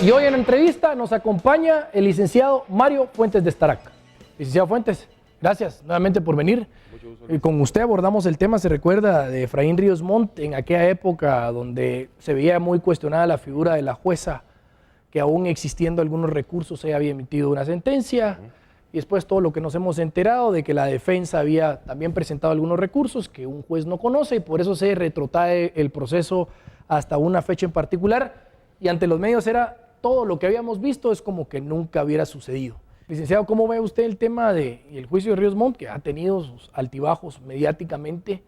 Y hoy en la entrevista nos acompaña el licenciado Mario Fuentes de Starac. Licenciado Fuentes, gracias nuevamente por venir. Con usted abordamos el tema, se recuerda, de Efraín Ríos Montt, en aquella época donde se veía muy cuestionada la figura de la jueza, que aún existiendo algunos recursos ella había emitido una sentencia, y después todo lo que nos hemos enterado de que la defensa había también presentado algunos recursos que un juez no conoce, y por eso se retrotrae el proceso hasta una fecha en particular, y ante los medios era todo lo que habíamos visto es como que nunca hubiera sucedido. Licenciado, ¿cómo ve usted el tema del juicio de Ríos Montt, que ha tenido sus altibajos mediáticamente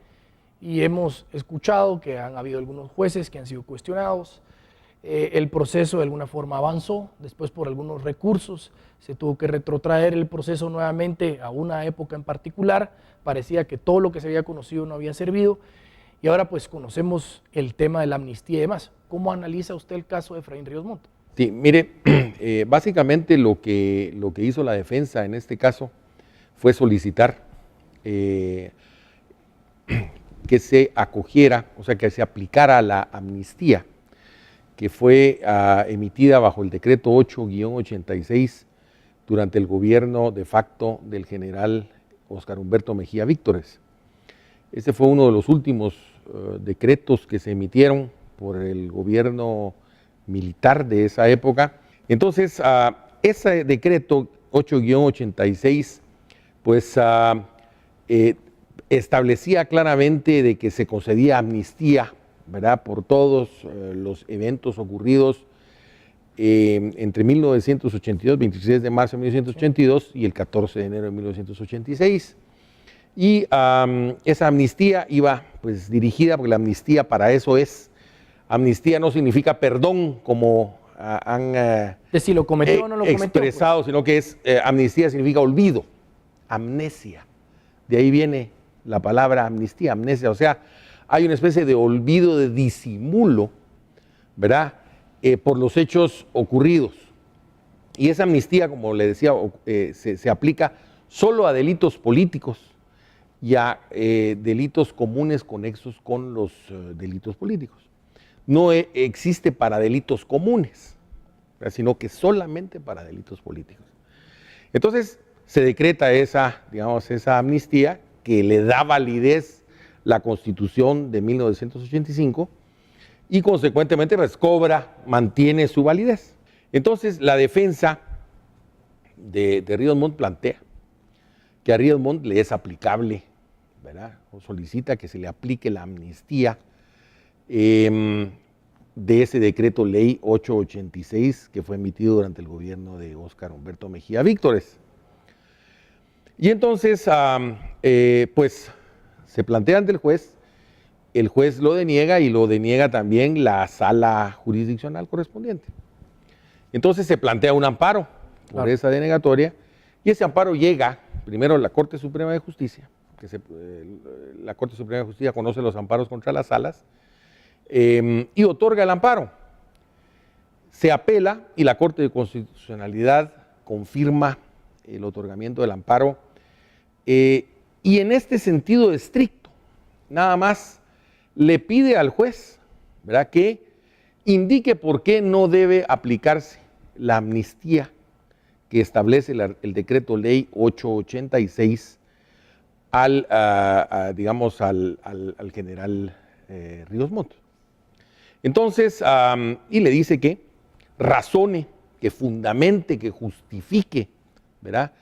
y hemos escuchado que han habido algunos jueces que han sido cuestionados? El proceso de alguna forma avanzó, después por algunos recursos se tuvo que retrotraer el proceso nuevamente a una época en particular, parecía que todo lo que se había conocido no había servido y ahora pues conocemos el tema de la amnistía y demás. ¿Cómo analiza usted el caso de Efraín Ríos Montt? Sí, mire, básicamente lo que hizo la defensa en este caso fue solicitar que se acogiera, o sea, que se aplicara la amnistía que fue emitida bajo el decreto 8-86 durante el gobierno de facto del general Óscar Humberto Mejía Víctores. Este fue uno de los últimos decretos que se emitieron por el gobierno militar de esa época. Entonces, ese decreto 8-86, pues establecía claramente de que se concedía amnistía, ¿verdad?, por todos los eventos ocurridos entre 1982, 26 de marzo de 1982 y el 14 de enero de 1986. Y esa amnistía iba pues dirigida, porque la amnistía para eso es, amnistía no significa perdón como han de si lo cometió o no lo cometió, expresado, pues, sino que es amnistía significa olvido, amnesia. De ahí viene la palabra amnistía, amnesia, o sea, hay una especie de olvido, de disimulo, ¿verdad?, por los hechos ocurridos. Y esa amnistía, como le decía, se aplica solo a delitos políticos y a delitos comunes conexos con los delitos políticos. No existe para delitos comunes, sino que solamente para delitos políticos. Entonces se decreta esa amnistía que le da validez la Constitución de 1985 y consecuentemente pues mantiene su validez. Entonces la defensa de Ríos Montt plantea que a Ríos Montt le es aplicable, ¿verdad?, o solicita que se le aplique la amnistía de ese decreto ley 886 que fue emitido durante el gobierno de Óscar Humberto Mejía Víctores. Y entonces, pues se plantea ante el juez lo deniega y lo deniega también la sala jurisdiccional correspondiente. Entonces se plantea un amparo por esa denegatoria y ese amparo llega primero a la Corte Suprema de Justicia, la Corte Suprema de Justicia conoce los amparos contra las salas, y otorga el amparo. Se apela y la Corte de Constitucionalidad confirma el otorgamiento del amparo, y en este sentido estricto, nada más le pide al juez, ¿verdad?, que indique por qué no debe aplicarse la amnistía que establece el decreto ley 886 al general Ríos Montt. Entonces, y le dice que razone, que fundamente, que justifique, ¿verdad?,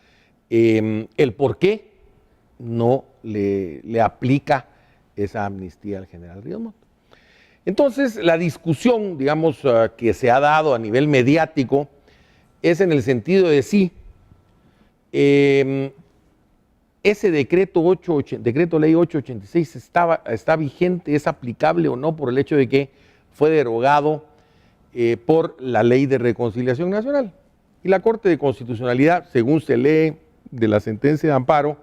el por qué no le aplica esa amnistía al general Ríos Montt. Entonces, la discusión, digamos, que se ha dado a nivel mediático es en el sentido de si ese decreto ley 886 está vigente, es aplicable o no por el hecho de que fue derogado por la Ley de Reconciliación Nacional. Y la Corte de Constitucionalidad, según se lee de la sentencia de amparo,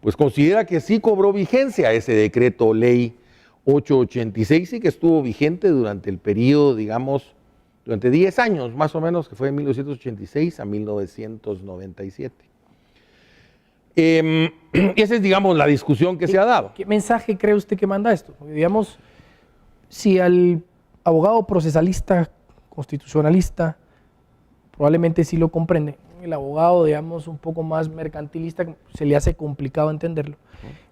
pues considera que sí cobró vigencia ese decreto ley 886 y que estuvo vigente durante el periodo, digamos, durante 10 años más o menos, que fue de 1986 a 1997. Esa es, digamos, la discusión que se ha dado. ¿Qué mensaje cree usted que manda esto? Porque, digamos, si al abogado procesalista, constitucionalista, probablemente sí lo comprende. El abogado, digamos, un poco más mercantilista, se le hace complicado entenderlo.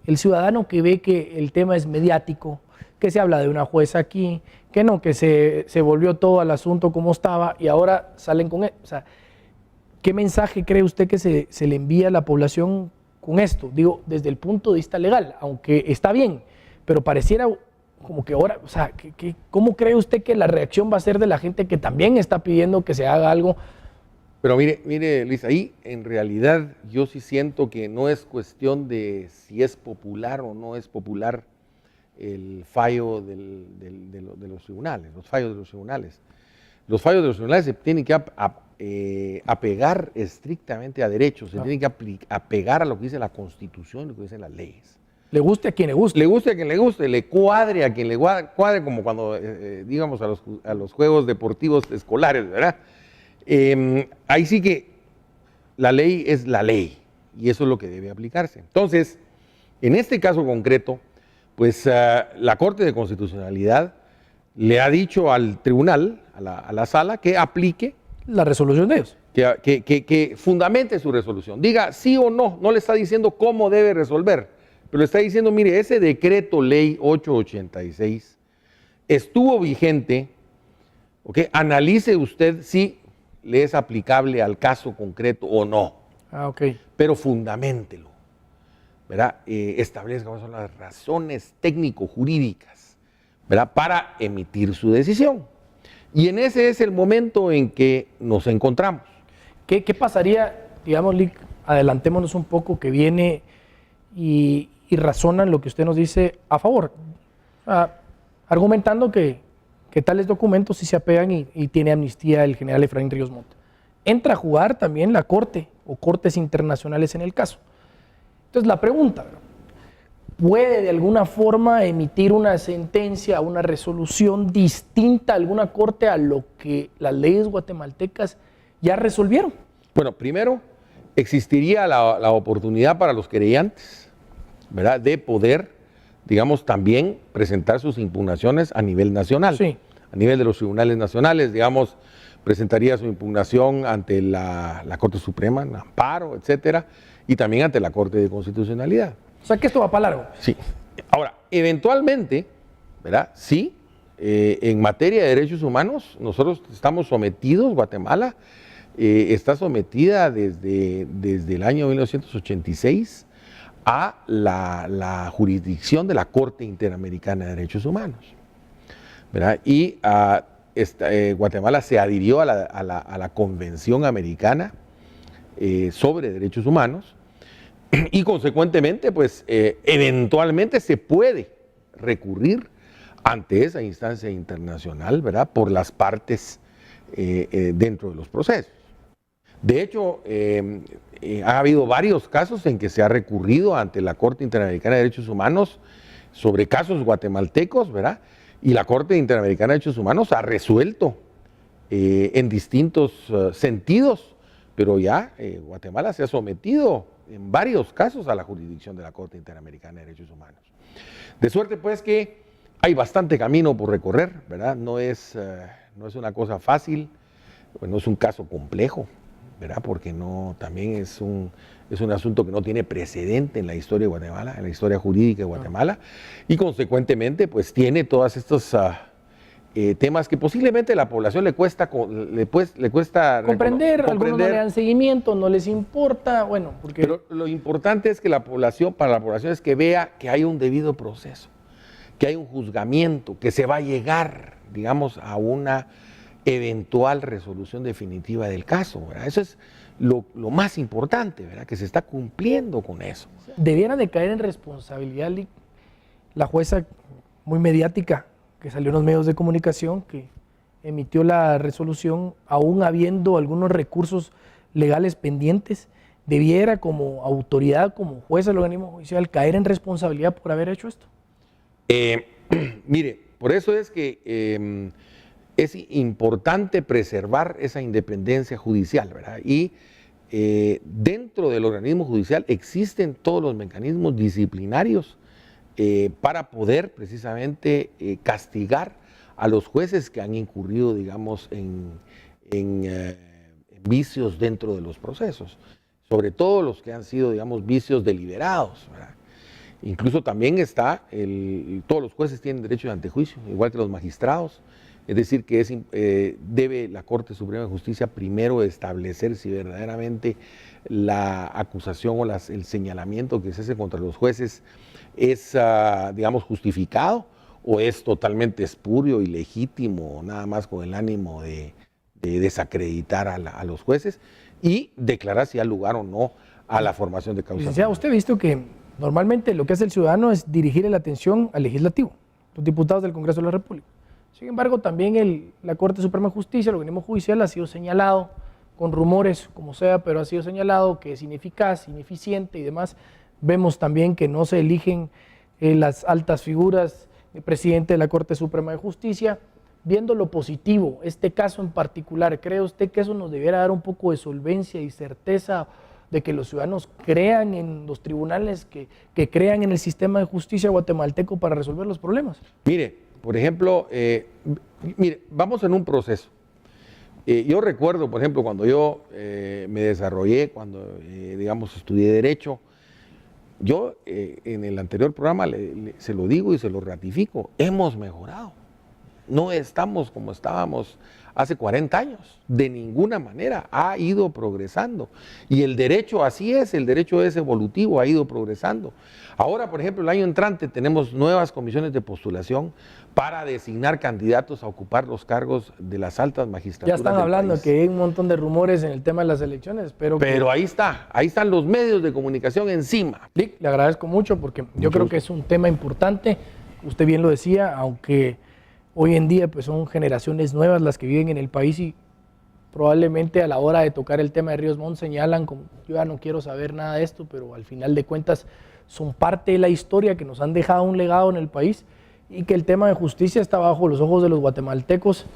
El ciudadano que ve que el tema es mediático, que se habla de una jueza aquí, que no, que se volvió todo al asunto como estaba y ahora salen con él. O sea, ¿qué mensaje cree usted que se le envía a la población con esto? Digo, desde el punto de vista legal, aunque está bien, pero pareciera como que ahora, o sea, ¿cómo cree usted que la reacción va a ser de la gente que también está pidiendo que se haga algo? Pero mire, Luis, ahí en realidad yo sí siento que no es cuestión de si es popular o no es popular el fallo de los tribunales, los fallos de los tribunales. Los fallos de los tribunales se tienen que apegar estrictamente a derechos, se tienen que apegar a lo que dice la Constitución y lo que dicen las leyes. Le guste a quien le guste. Le guste a quien le guste, le cuadre a quien le cuadre, como cuando, digamos, a los juegos deportivos escolares, ¿verdad? Ahí sí que la ley es la ley y eso es lo que debe aplicarse. Entonces, en este caso concreto, pues la Corte de Constitucionalidad le ha dicho al tribunal, a la sala, que aplique la resolución de ellos. Que fundamente su resolución. Diga sí o no, no le está diciendo cómo debe resolver, pero le está diciendo, mire, ese decreto ley 886 estuvo vigente, ¿ok? Analice usted si le es aplicable al caso concreto o no. Ok. Pero fundamentelo, ¿verdad? Establezca cuáles son las razones técnico-jurídicas, ¿verdad? Para emitir su decisión. Y en ese es el momento en que nos encontramos. ¿Qué pasaría, digamos, Lic, adelantémonos un poco, que viene y razonan lo que usted nos dice a favor, argumentando que tales documentos sí se apegan y tiene amnistía el general Efraín Ríos Montt? Entra a jugar también la Corte o cortes internacionales en el caso. Entonces la pregunta, ¿puede de alguna forma emitir una sentencia, una resolución distinta a alguna corte a lo que las leyes guatemaltecas ya resolvieron? Bueno, primero, existiría la oportunidad para los querellantes, ¿verdad?, de poder, digamos, también presentar sus impugnaciones a nivel nacional. Sí. A nivel de los tribunales nacionales, digamos, presentaría su impugnación ante la Corte Suprema, en amparo, etcétera, y también ante la Corte de Constitucionalidad. O sea que esto va para largo. Sí. Ahora, eventualmente, ¿verdad? Sí, en materia de derechos humanos, nosotros estamos sometidos, Guatemala está sometida desde el año 1986 a la jurisdicción de la Corte Interamericana de Derechos Humanos, ¿verdad? Y Guatemala se adhirió a la Convención Americana sobre Derechos Humanos y consecuentemente, pues, eventualmente se puede recurrir ante esa instancia internacional, ¿verdad?, por las partes dentro de los procesos. De hecho, ha habido varios casos en que se ha recurrido ante la Corte Interamericana de Derechos Humanos sobre casos guatemaltecos, ¿verdad? Y la Corte Interamericana de Derechos Humanos ha resuelto en distintos sentidos, pero ya Guatemala se ha sometido en varios casos a la jurisdicción de la Corte Interamericana de Derechos Humanos. De suerte, pues, que hay bastante camino por recorrer, ¿verdad? No es una cosa fácil, pues no es un caso complejo, ¿verdad? Porque también es un asunto que no tiene precedente en la historia de Guatemala, en la historia jurídica de Guatemala, y consecuentemente, pues tiene todos estos temas que posiblemente a la población le cuesta comprender. Algunos no le dan seguimiento, no les importa, bueno, porque... Pero lo importante es que para la población es que vea que hay un debido proceso, que hay un juzgamiento, que se va a llegar, digamos, a una eventual resolución definitiva del caso, ¿verdad? Eso es lo más importante, ¿verdad?, que se está cumpliendo con eso. Debiera de caer en responsabilidad la jueza muy mediática que salió en los medios de comunicación, que emitió la resolución aún habiendo algunos recursos legales pendientes. Debiera, como autoridad, como jueza del organismo judicial, caer en responsabilidad por haber hecho esto. Mire, por eso es que es importante preservar esa independencia judicial, ¿verdad? Y dentro del organismo judicial existen todos los mecanismos disciplinarios para poder precisamente castigar a los jueces que han incurrido, digamos, en vicios dentro de los procesos, sobre todo los que han sido, digamos, vicios deliberados, ¿verdad? Incluso también está, todos los jueces tienen derecho de antejuicio, igual que los magistrados, es decir, que debe la Corte Suprema de Justicia primero establecer si verdaderamente la acusación o el señalamiento que se hace contra los jueces es, digamos, justificado o es totalmente espurio, ilegítimo, nada más con el ánimo de desacreditar a los jueces y declarar si hay lugar o no a la formación de causa. Licenciado, usted ha visto que normalmente lo que hace el ciudadano es dirigir la atención al legislativo, los diputados del Congreso de la República. Sin embargo, también la Corte Suprema de Justicia, el organismo judicial, ha sido señalado, con rumores como sea, pero ha sido señalado que es ineficaz, ineficiente y demás. Vemos también que no se eligen las altas figuras, el presidente de la Corte Suprema de Justicia. Viendo lo positivo, este caso en particular, ¿cree usted que eso nos debiera dar un poco de solvencia y certeza de que los ciudadanos crean en los tribunales, que crean en el sistema de justicia guatemalteco para resolver los problemas? Mire, por ejemplo, vamos en un proceso. Yo recuerdo, por ejemplo, cuando yo me desarrollé, cuando, digamos, estudié Derecho, yo en el anterior programa se lo digo y se lo ratifico, hemos mejorado. No estamos como estábamos hace 40 años, de ninguna manera, ha ido progresando. Y el derecho así es, el derecho es evolutivo, ha ido progresando. Ahora, por ejemplo, el año entrante tenemos nuevas comisiones de postulación para designar candidatos a ocupar los cargos de las altas magistraturas. Ya están hablando que hay un montón de rumores en el tema de las elecciones, pero ahí están los medios de comunicación encima. Le agradezco mucho porque yo creo que es un tema importante, usted bien lo decía, aunque hoy en día pues son generaciones nuevas las que viven en el país y probablemente a la hora de tocar el tema de Ríos Montt señalan como yo ya no quiero saber nada de esto, pero al final de cuentas son parte de la historia que nos han dejado un legado en el país y que el tema de justicia está bajo los ojos de los guatemaltecos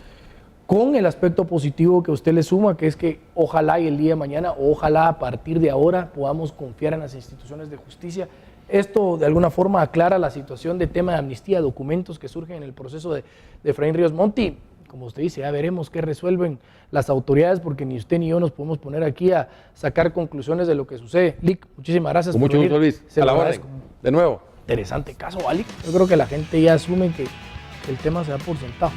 con el aspecto positivo que usted le suma, que es que ojalá y el día de mañana, o ojalá a partir de ahora podamos confiar en las instituciones de justicia. Esto de alguna forma aclara la situación de tema de amnistía, documentos que surgen en el proceso de Efraín Ríos Montt. Como usted dice, ya veremos qué resuelven las autoridades, porque ni usted ni yo nos podemos poner aquí a sacar conclusiones de lo que sucede. Lic, muchísimas gracias. Con mucho gusto, Luis. A la orden. De nuevo. Interesante caso, Lic. Yo creo que la gente ya asume que el tema se da por sentado.